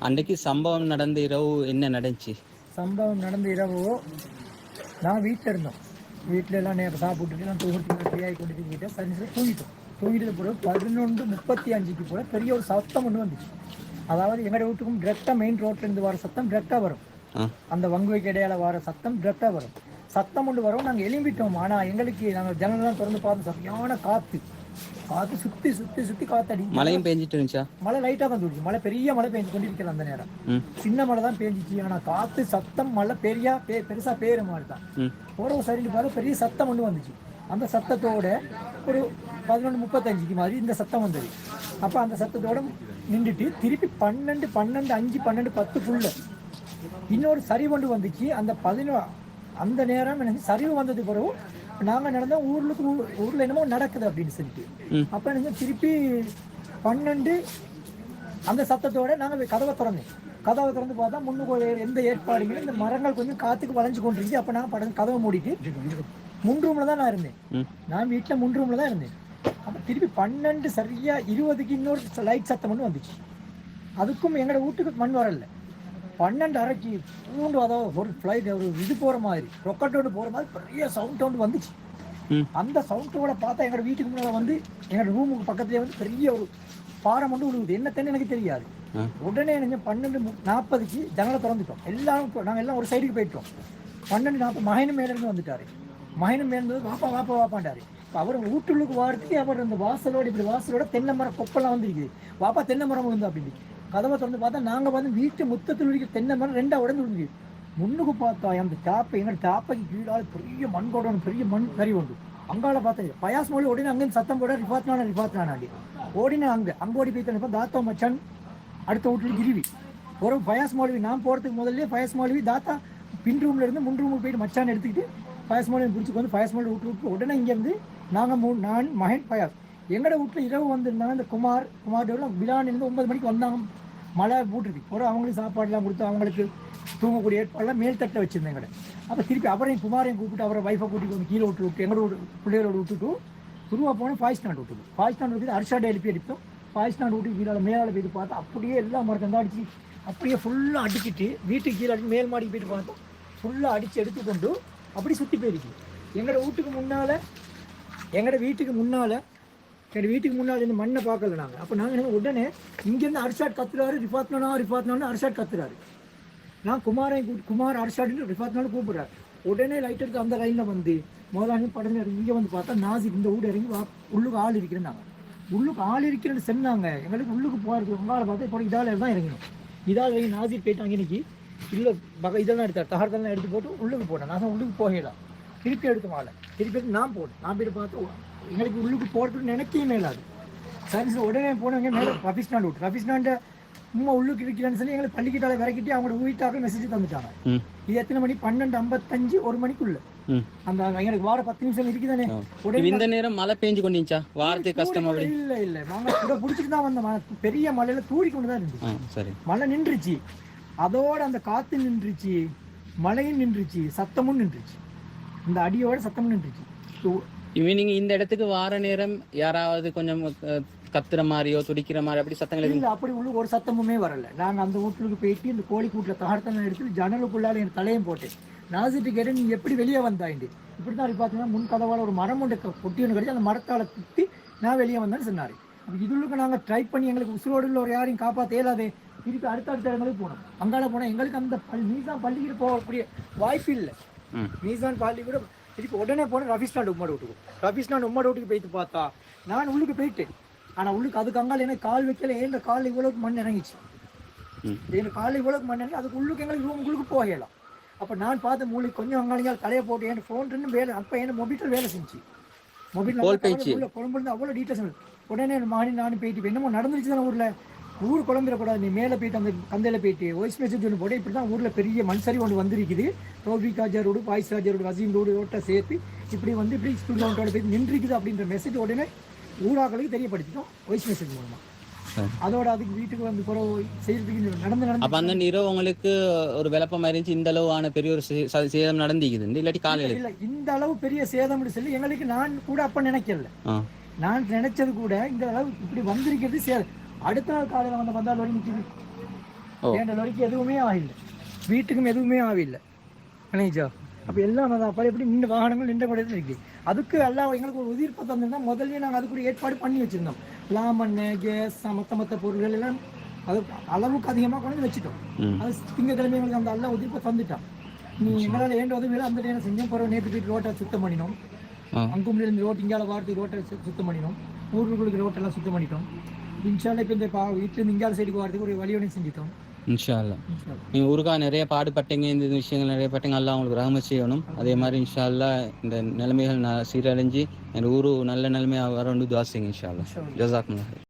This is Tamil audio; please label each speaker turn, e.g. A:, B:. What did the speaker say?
A: அன்றைக்கு சம்பவம் நடந்த இரவு என்ன நடந்துச்சு?
B: சம்பவம் நடந்த இரவு நான் வீட்டில் இருந்தோம். வீட்டில் எல்லாம் நேரம் சாப்பிட்டுட்டு நான் தூங்கிட்டு ஃப்ரீ ஆகி கொண்டு தூங்கிட்டேன். சரி தூங்கிட்டோம். தூங்கிட்டு பிறகு 11:35 போல பெரிய ஒரு சத்தம் ஒன்று வந்துச்சு. அதாவது எங்களோட வீட்டுக்கும் டிரெக்டாக மெயின் ரோட்லேருந்து வர சத்தம் டிரெக்டாக வரும். அந்த வங்குவைக்கு இடையால வர சத்தம் டிரெக்டாக வரும். சத்தம் கொண்டு வரும். நாங்கள் எழும்பிட்டோம். ஆனால் எங்களுக்கு நாங்கள் ஜன்னலாம் திறந்து பார்த்து சரியான காற்று சுத்தி சுத்தி சுத்தி காத்தடி.
A: மழையும் பெஞ்சிட்டு இருந்துச்சா?
B: மழை லைட்டா தான் தூடிச்சு. மழை பெரிய மழை பெஞ்சு கொண்டிருக்கல அந்த நேரம். சின்ன மழை தான் பெஞ்சிச்சு. ஆனா காத்து சத்தம் மழை பெருசா பேரு மாதிரி தான். ஒரு சைடு பார்த்து பெரிய சத்தம் ஒன்று வந்துச்சு. அந்த சத்தத்தோட ஒரு 11:35 மாதிரி இந்த சத்தம் வந்தது. அப்ப அந்த சத்தத்தோட நின்றுட்டு திருப்பி 12, 5, 12, 10 இன்னொரு சரிவு ஒன்று வந்துச்சு. அந்த நேரம் எனக்கு சரிவு வந்தது பிறகு நாங்கள் நடந்தோம். ஊரில் என்னமோ நடக்குது அப்படின்னு சொல்லிட்டு அப்போ எனக்கு திருப்பி 12 அந்த சத்தத்தோட நாங்கள் கதவை திறந்து பார்த்தா முன்னுக்கு எந்த ஏற்பாடுமே இந்த மரங்கள் கொஞ்சம் காற்றுக்கு வளைஞ்சு கொண்டிருந்துச்சு. அப்போ நான் கதவை மூடிட்டு முன் ரூமில் தான் நான் இருந்தேன். நான் வீட்டில் முன் ரூமில் தான் இருந்தேன். அப்போ திருப்பி 12 சரியா 20க்கு இன்னொரு லைட் சத்தம் ஒன்று வந்துச்சு. அதுக்கும் எங்களோட வீட்டுக்கு மண் வரல. 12:30 பூண்டு, அதாவது ஒரு ஃப்ளைட் ஒரு இது போகிற மாதிரி ரொக்கெட்டோடு போகிற மாதிரி பெரிய சவுண்ட் ஒன்று வந்துச்சு. அந்த சவுண்டோட பார்த்தா எங்களோட வீட்டுக்கு முன்னால் வந்து எங்களோட ரூமுக்கு பக்கத்துலேயே வந்து பெரிய ஒரு பாறை மட்டும் விழுகுது. என்னத்தன்னு எனக்கு தெரியாது. உடனே எனக்கு 12:40 ஜன்னலை திறந்துட்டோம். நாங்கள் எல்லாம் ஒரு சைடுக்கு போயிட்டோம். 12:40 மகனும் மேலேருந்து வந்துட்டாரு. மகனும் மேலேருந்து வாப்பாண்டாரு. அவர் வீட்டுள்ளுக்கு வாரத்துக்கு அவர் அந்த வாசலோட தென்னை மரம் கொப்பெல்லாம் வந்துருக்குது. வாப்பா தென்னை மரம் விழுந்தா அப்படின்னு கதவை திறந்து பார்த்தா நாங்கள் வந்து வீட்டு முத்தத்தில் இருக்கிற தென்னை மரம் 2 உடஞ்சு விழுந்து. முன்னுக்கு பார்த்தா அந்த எங்கள் டாப்பைக்கு கீழால் பெரிய மண் கோடம், பெரிய மண் கறி உண்டு. அங்கால பார்த்தேன் பயாஸ் மொழி ஓடினா அங்கேருந்து சத்தம் போட ரிஃபாத்னாடி ஓடினா அங்கே ஓடி போய் தான் தாத்தா மச்சான் அடுத்த வீட்டில் கிருவி ஒரு பயாஸ் மொழி. நான் போகிறதுக்கு முதல்ல பயாஸ் மொழி தாத்தா பின் ரூமில் இருந்து முன் ரூமுக்கு போயிட்டு மச்சான் எடுத்துக்கிட்டு பயாஸ் மொழி பிடிச்சிக்கு வந்து பயாஸ் மொழி விட்டு உடனே இங்கேருந்து நாங்கள் நான் மகன் பயாஸ் எங்களோட வீட்டில் இரவு வந்திருந்தாங்க. இந்த குமார் பிலான் இருந்து 9 மணிக்கு வந்தாங்க. மழை போட்டுருக்கு. ஒரு அவங்களுக்கு சாப்பாடுலாம் கொடுத்து அவங்களுக்கு தூங்கக்கூடிய ஏற்பாடுலாம் மேல் தட்டை வச்சுருந்தேன் எங்களை. அப்போ திருப்பி அவரையும் குமாரையும் கூப்பிட்டு அவரை வைஃபை கூட்டிட்டு வந்து கீழே விட்டு எங்களோட பிள்ளைகளோட விட்டுட்டு துருவா போனால் ஃபாய்ஸ் நாடு விட்டுட்டு அரிசாட்டை எடுத்தோம். ஃபாய்ஸ் நாடு விட்டு கீழே மேலே போய்ட்டு பார்த்தா அப்படியே எல்லா மரத்தை அடிச்சு அப்படியே ஃபுல்லாக அடிக்கிட்டு வீட்டுக்கு கீழே அடிச்சு மேல் மாடிக்கு போயிட்டு பார்த்தோம். ஃபுல்லாக அடித்து எடுத்துக்கொண்டு அப்படி சுற்றி போயிருக்கு. எங்களோட வீட்டுக்கு முன்னால் இந்த மண்ணை பார்க்கல நாங்கள். அப்போ நாங்கள் உடனே இங்கேருந்து அரிசாட் கத்துறாரு. ரிஃபாத்னான்னு அரிசாட் கத்துறாரு. நான் குமார் அரிசாட்னு ரிஃபாத்னாலும் கூப்பிட்றாரு. உடனே லைட் எடுத்து அந்த லைனில் வந்து முதலாளி படங்க இங்கே வந்து பார்த்தா நாசிக் இந்த வீடு இறங்கி உள்ளுக்கு ஆள் இருக்கிறேன்னு நாங்கள் உள்ளுக்கு ஆள் இருக்கிறேன்னு சொன்னாங்க. எங்களுக்கு உள்ளுக்கு போகிறதுக்கு உங்களால் பார்த்தா இப்போ இதால் தான் இறங்கணும். இதால் இறங்கி நாசிக் போயிட்டாங்க. இன்னைக்கு இல்லை இதெல்லாம் எடுத்தார். தகரத்தெல்லாம் எடுத்து போட்டு உள்ளுக்கு போட்டேன். நான் உள்ளுக்கு போகலாம். திருப்பி எடுத்து மாலை திருப்பி எடுத்து நான் போயிட்டு பார்த்து எங்களுக்கு உள்ளுக்கு போகிறதுக்கு நினைக்கவே மேலாது. சரி உடனே போனவங்க மேலே ரஃபிஸ்டாண்டு சும்மா உள்ளுக்கு இருக்கிறேன்னு சொல்லி எங்களுக்கு பள்ளிக்கிட்டால விறக்கிட்டு அவங்களோட வீட்டாக மெசேஜ் தந்துட்டாங்க. இது எத்தனை மணி? 12:55 1 மணிக்குள்ள. அந்த எங்களுக்கு வார 10 நிமிஷம் இருக்குதானே.
A: உடனே இந்த நேரம் மழை பெஞ்சு கொண்டுச்சா வாரத்துக்கு கஷ்டமா?
B: இல்லை நாங்கள் கூட பிடிச்சிட்டு தான் வந்தோம். பெரிய மழையில தூடி கொண்டு தான் இருந்துச்சு. மழை நின்றுச்சு. அதோட அந்த காற்று நின்றுச்சு, மழையும் நின்றுச்சு, சத்தமும் நின்றுச்சு. இந்த அடியோட சத்தமும் நின்றுச்சு.
A: நீங்க இந்த இடத்துக்கு வார நேரம் யாராவது கொஞ்சம் கத்துற மாதிரியோ துடிக்கிற மாதிரி அப்படி சத்தங்கள்
B: இல்லை? அப்படி உள்ள ஒரு சத்தமுமே வரல. நாங்கள் அந்த வீட்டுக்கு போயிட்டு இந்த கோழி கூட்டில் தகர்த்தெல்லாம் எடுத்து ஜன்னலுக்குள்ளால என் தலையும் போட்டேன். நாசிட்டு கேட்டேன், நீ எப்படி வெளியே வந்தாயிண்டு? இப்படி தான் பார்த்தீங்கன்னா முன் கதவால் ஒரு மரம் ஒன்று பொட்டி ஒன்று கிடைச்சி அந்த மரத்தால் குத்தி நான் வெளியே வந்தேன்னு சொன்னார். அப்போ இதுக்கு நாங்கள் ட்ரை பண்ணி எங்களுக்கு உசுரோடு ஒரு யாரையும் காப்பாற்ற இயலாதே. திருப்பி அடுத்த இடங்களுக்கு போனோம். அங்கால போனால் எங்களுக்கு அந்த மீசான் பள்ளிக்கு போகக்கூடிய வாய்ப்பு இல்லை. மீசான் பள்ளி கூட திருப்பி உடனே போனேன். ரஃபிஸ்டாண்டு உம்மாடு வீட்டுக்கு போயிட்டு பார்த்தா நான் உள்ளுக்கு போயிட்டேன். ஆனால் உள்ளுக்கு அதுக்கு அங்கால எனக்கு கால் வைக்கல. எங்கள் கால் இவ்வளோக்கு மண் இறங்கிச்சு. அதுக்கு உள்ளுக்கு எங்களுக்கு ரூமுக்கு போகலாம். அப்போ நான் பார்த்த மூலிகை கொஞ்சம் அங்காளியால் தலையை போட்டு என் ஃபோன் ரெண்டு வேலை. அப்போ என் மொபைல் வேலை செஞ்சு மொபைல் குழம்புலேருந்து அவ்வளோ டீட்டெயில்ஸ். உடனே நானும் போயிட்டு என்னமோ நடந்துருச்சு தானே ஊர் குழம்பிடக்கூடாது. நீ மேலே போயிட்டு அந்த கந்தையில் போயிட்டு வாய்ஸ் மெசேஜ் ஒன்று போட்டு இப்படி தான் ஊரில் பெரிய மண்சரி ஒன்று வந்திருக்குது. தௌஃபீக் ராஜா ரோடு, பாய்ஸ் ராஜா ரோடு, வசீம் ரோடு ஓட்ட சேர்த்து இப்படி வந்து இப்படி ஸ்கூல் கவுண்டோட போய் நின்றுக்குது அப்படின்ற மெசேஜ் உடனே ஊராக்களுக்கு தெரியப்படுத்திட்டோம் வாய்ஸ் மெசேஜ் மூலமாக. அதோட அதுக்கு வீட்டுக்கு வந்து செய்யறதுக்கு
A: நடந்து அந்த இரவு உங்களுக்கு ஒரு விளப்பம் இருந்துச்சு. இந்த அளவான பெரிய ஒரு சேதம் நடந்திக்குது இல்லாட்டி காலையில்
B: இல்லை இந்த அளவு பெரிய சேதம் சொல்லி எங்களுக்கு நான் கூட அப்போ நினைக்கல. நான் நினைச்சது கூட இந்த அளவு இப்படி வந்திருக்கிறது சேதம். அடுத்த நாள் காலையில் வந்து வந்தால் லொரி நிற்கிது.
A: ஓ.
B: ஏன் லொரிக்கு எதுவுமே ஆகல, வீட்டுக்கும் எதுவுமே ஆகல நினைச்சா. அப்போ எல்லாம் அப்போ எப்படி நின்ற வாகனங்கள் நின்ற படத்தில் இருக்கு. அதுக்கு எல்லாம் எங்களுக்கு ஒரு உதிர்ப்பை தந்திருந்தா முதல்ல நாங்கள் அதுக்கு ஒரு ஏற்பாடு பண்ணி வச்சுருந்தோம். லாமண்ணு, கேஸ், மற்ற பொருட்கள் எல்லாம் அது அளவுக்கு அதிகமாக கொண்டு வந்து வச்சுட்டோம். அது திங்கக்கிழமை எங்களுக்கு அந்த எல்லாம் உதிர்ப்பை தந்துட்டான். நீ எங்களால் ஏண்ட உதவியில் அந்த டைம் செஞ்சோம். பிறகு நேற்று போயிட்டு ரோட்டை சுத்தம் பண்ணினோம். அங்கும்லேருந்து ரோட்டு இங்கால வாரத்துக்கு ரோட்டை சுத்தம் பண்ணினோம். ஊர்களுக்கு ரோட்டெல்லாம் சுத்தம் பண்ணிட்டோம். இன்ஷால்லா இப்போ இந்த வீட்டில் இங்கால சைடுக்கு வரதுக்கு ஒரு வழியோடையும் செஞ்சுட்டோம்.
A: இன்ஷா அல்லாஹ். நீங்கள் ஊருக்காக நிறைய பாடுபட்டீங்க, இந்த விஷயங்கள் நிறைய பட்டீங்க, எல்லாம் உங்களுக்கு ரஹமத் செய்யணும். அதே மாதிரி இன்ஷா அல்லாஹ் இந்த நிலைமைகள் சீரழிஞ்சு எங்கள் ஊரு நல்ல நிலைமையாக வரணும்னு துஆ செய்யுங்க இன்ஷா அல்லாஹ். ஜஸாக்குமுல்லாஹ்.